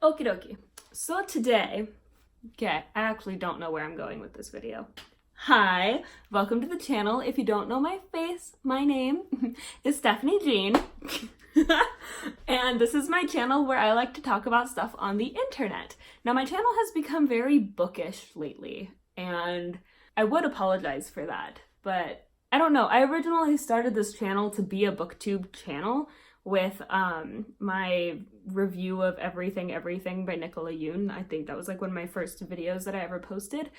Okie dokie. So today, I actually don't know where I'm going with this video. Hi, welcome to the channel. If you don't know my face, my name is Stephanie Jean. And this is my channel where I like to talk about stuff on the internet. Now my channel has become very bookish lately, and I would apologize for that, but I don't know. I originally started this channel to be a booktube channel with my review of Everything by Nicola Yoon. I think that was like one of my first videos that I ever posted.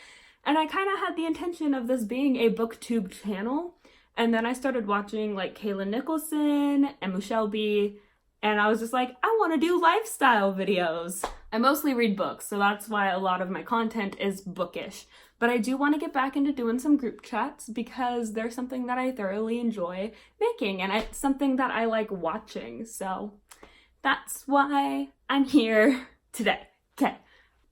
And I kind of had the intention of this being a booktube channel. And then I started watching like Kayla Nicholson and Michelle B. And I was just like, I want to do lifestyle videos. I mostly read books, so that's why a lot of my content is bookish. But I do want to get back into doing some group chats because they're something that I thoroughly enjoy making, and it's something that I like watching. So that's why I'm here today. Okay.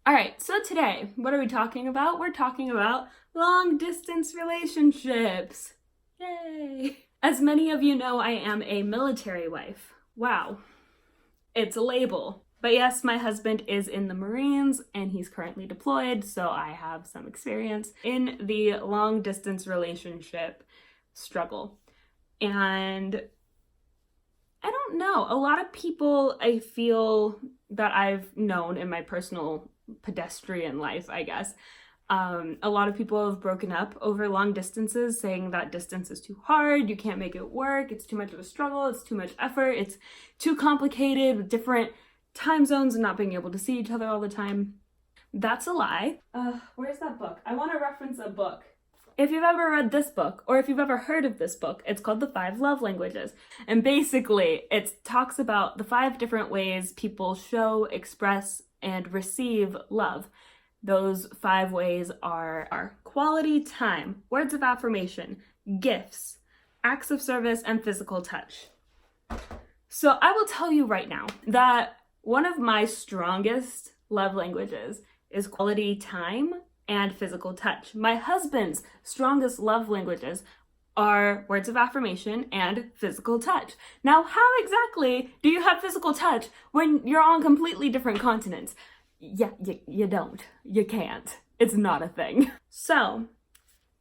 All right, so today, what are we talking about? We're talking about long distance relationships. Yay! As many of you know, I am a military wife. Wow. It's a label. But yes, my husband is in the Marines and he's currently deployed, so I have some experience in the long distance relationship struggle. And I don't know, a lot of people I feel that I've known in my personal pedestrian life, I guess, a lot of people have broken up over long distances, saying that distance is too hard, you can't make it work, it's too much of a struggle, it's too much effort, it's too complicated with different time zones and not being able to see each other all the time. That's a lie. Where's that book? I want to reference a book. If you've ever read this book, or if you've ever heard of this book, it's called The 5 Love Languages. And basically, it talks about the 5 different ways people show, express, and receive love. Those 5 ways are quality time, words of affirmation, gifts, acts of service, and physical touch. So I will tell you right now that one of my strongest love languages is quality time and physical touch. My husband's strongest love languages are words of affirmation and physical touch. Now, how exactly do you have physical touch when you're on completely different continents? Yeah, you don't. You can't. It's not a thing. So,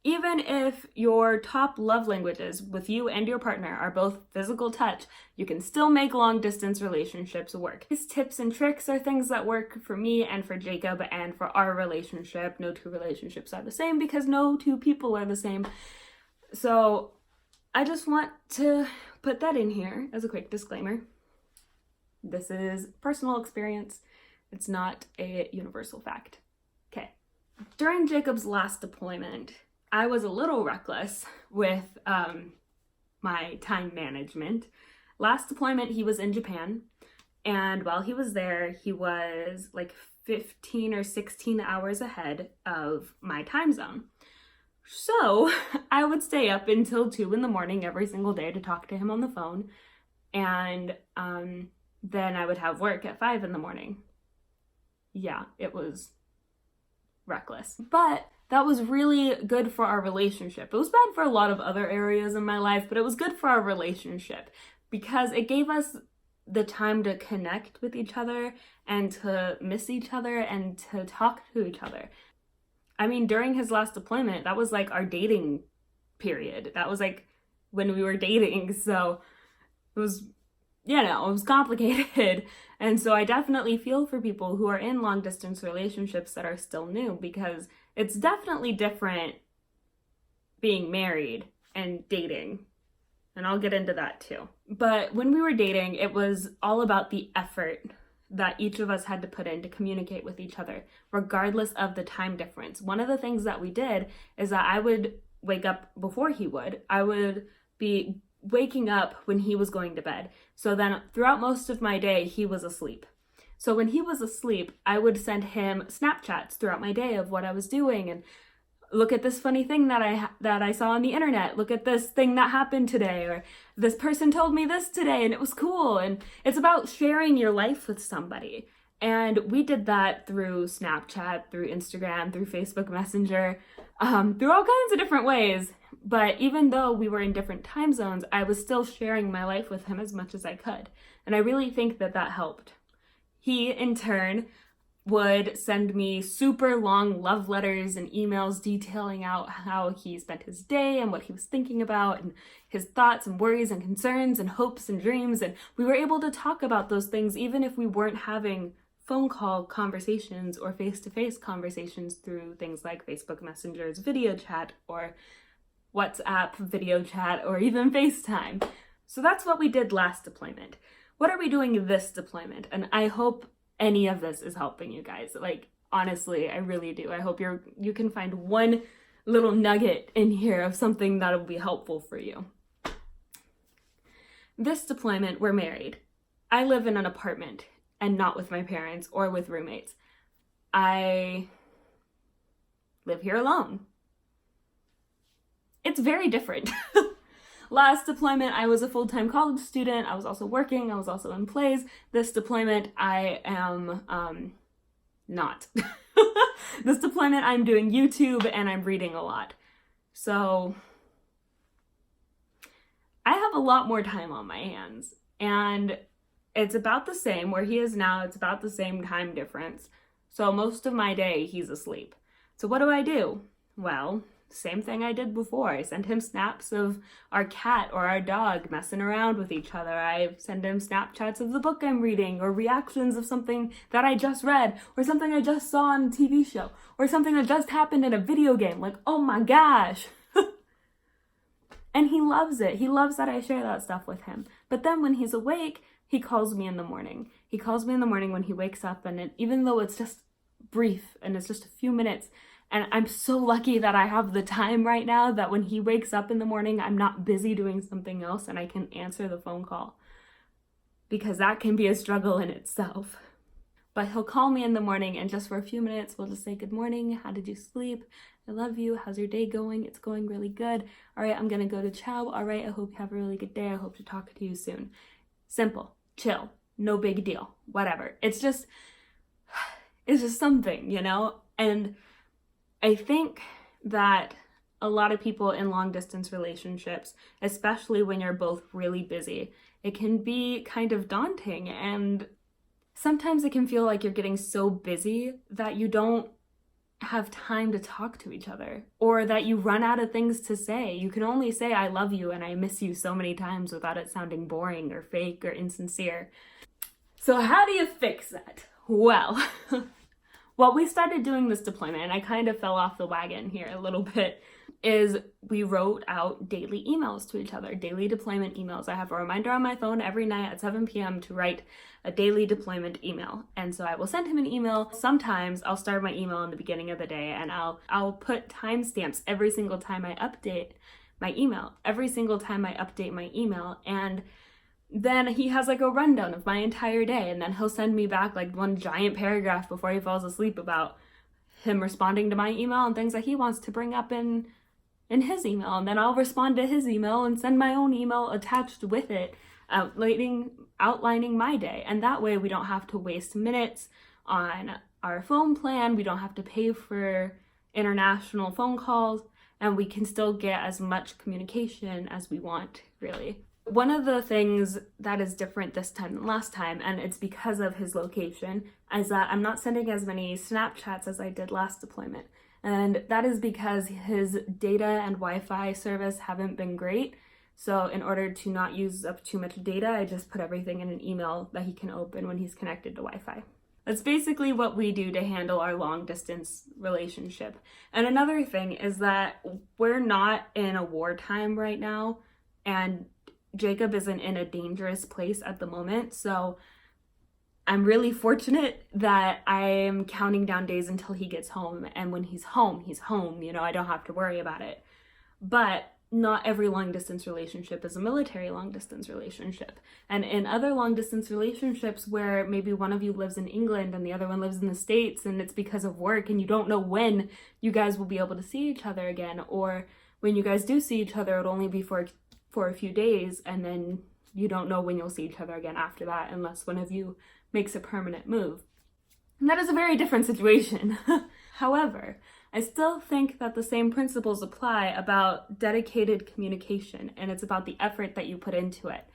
even if your top love languages with you and your partner are both physical touch, you can still make long distance relationships work. These tips and tricks are things that work for me and for Jacob and for our relationship. No two relationships are the same because no two people are the same. So I just want to put that in here as a quick disclaimer. This is personal experience. It's not a universal fact. Okay. During Jacob's last deployment, I was a little reckless with my time management. Last deployment, he was in Japan, and while he was there, he was like 15 or 16 hours ahead of my time zone. So I would stay up until 2 in the morning every single day to talk to him on the phone, and then I would have work at 5 in the morning. Yeah, it was reckless. But that was really good for our relationship. It was bad for a lot of other areas in my life, but it was good for our relationship because it gave us the time to connect with each other and to miss each other and to talk to each other. I mean, during his last deployment, that was like our dating period. That was like when we were dating. So it was, it was complicated. And so I definitely feel for people who are in long distance relationships that are still new, because it's definitely different being married and dating. And I'll get into that too. But when we were dating, it was all about the effort that each of us had to put in to communicate with each other, regardless of the time difference. One of the things that we did is that I would wake up before he would. I would be waking up when he was going to bed. So then throughout most of my day, he was asleep. So when he was asleep, I would send him Snapchats throughout my day of what I was doing, and look at this funny thing that I saw on the internet. Look at this thing that happened today, or this person told me this today and it was cool. And it's about sharing your life with somebody. And we did that through Snapchat, through Instagram, through Facebook Messenger, through all kinds of different ways. But even though we were in different time zones, I was still sharing my life with him as much as I could. And I really think that that helped. He, in turn, would send me super long love letters and emails detailing out how he spent his day and what he was thinking about and his thoughts and worries and concerns and hopes and dreams. And we were able to talk about those things even if we weren't having phone call conversations or face-to-face conversations through things like Facebook Messenger's video chat or WhatsApp video chat or even FaceTime. So that's what we did last deployment. What are we doing this deployment? And I hope any of this is helping you guys. Like, honestly, I really do. I hope you can find one little nugget in here of something that will be helpful for you. This deployment, we're married. I live in an apartment and not with my parents or with roommates. I live here alone. It's very different. Last deployment, I was a full-time college student. I was also working. I was also in plays. This deployment, I am not. This deployment, I'm doing YouTube and I'm reading a lot. So I have a lot more time on my hands. And it's about the same. Where he is now, it's about the same time difference. So most of my day, he's asleep. So what do? Well, same thing I did before. I send him snaps of our cat or our dog messing around with each other. I send him Snapchats of the book I'm reading or reactions of something that I just read or something I just saw on a TV show or something that just happened in a video game. Like, oh my gosh. And he loves it. He loves that I share that stuff with him. But then when he's awake, he calls me in the morning. He calls me in the morning when he wakes up, and even though it's just brief and it's just a few minutes, and I'm so lucky that I have the time right now that when he wakes up in the morning, I'm not busy doing something else and I can answer the phone call, because that can be a struggle in itself. But he'll call me in the morning and just for a few minutes, we'll just say, good morning, how did you sleep? I love you, how's your day going? It's going really good. All right, I'm gonna go to chow. All right, I hope you have a really good day. I hope to talk to you soon. Simple, chill, no big deal, whatever. It's just something, you know? And I think that a lot of people in long distance relationships, especially when you're both really busy, it can be kind of daunting, and sometimes it can feel like you're getting so busy that you don't have time to talk to each other, or that you run out of things to say. You can only say I love you and I miss you so many times without it sounding boring or fake or insincere. So how do you fix that? Well, what we started doing this deployment, and I kind of fell off the wagon here a little bit, is we wrote out daily emails to each other, daily deployment emails. I have a reminder on my phone every night at 7 p.m. to write a daily deployment email. And so I will send him an email. Sometimes I'll start my email in the beginning of the day, and I'll put timestamps every single time I update my email, and then he has like a rundown of my entire day, and then he'll send me back like one giant paragraph before he falls asleep about him responding to my email and things that he wants to bring up in his email. And then I'll respond to his email and send my own email attached with it, outlining my day. And that way we don't have to waste minutes on our phone plan, we don't have to pay for international phone calls, and we can still get as much communication as we want, really. One of the things that is different this time than last time, and it's because of his location, is that I'm not sending as many Snapchats as I did last deployment. And that is because his data and Wi-Fi service haven't been great. So in order to not use up too much data, I just put everything in an email that he can open when he's connected to Wi-Fi. That's basically what we do to handle our long distance relationship. And another thing is that we're not in a wartime right now, and Jacob isn't in a dangerous place at the moment, so I'm really fortunate that I am counting down days until he gets home, and when he's home, you know, I don't have to worry about it. But not every long distance relationship is a military long distance relationship. And in other long distance relationships where maybe one of you lives in England and the other one lives in the States, and it's because of work and you don't know when you guys will be able to see each other again, or when you guys do see each other, it'll only be for a few days, and then you don't know when you'll see each other again after that unless one of you makes a permanent move. And that is a very different situation. However, I still think that the same principles apply about dedicated communication, and it's about the effort that you put into it.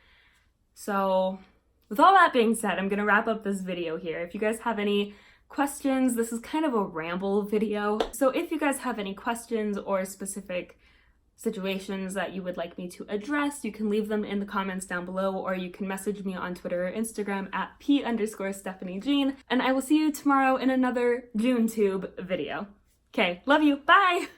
So With all that being said, I'm gonna wrap up this video here. If you guys have any questions, this is kind of a ramble video. So if you guys have any questions or specific situations that you would like me to address, you can leave them in the comments down below, or you can message me on Twitter or Instagram at p_StephanieJean, and I will see you tomorrow in another JuneTube video. Okay, love you, bye!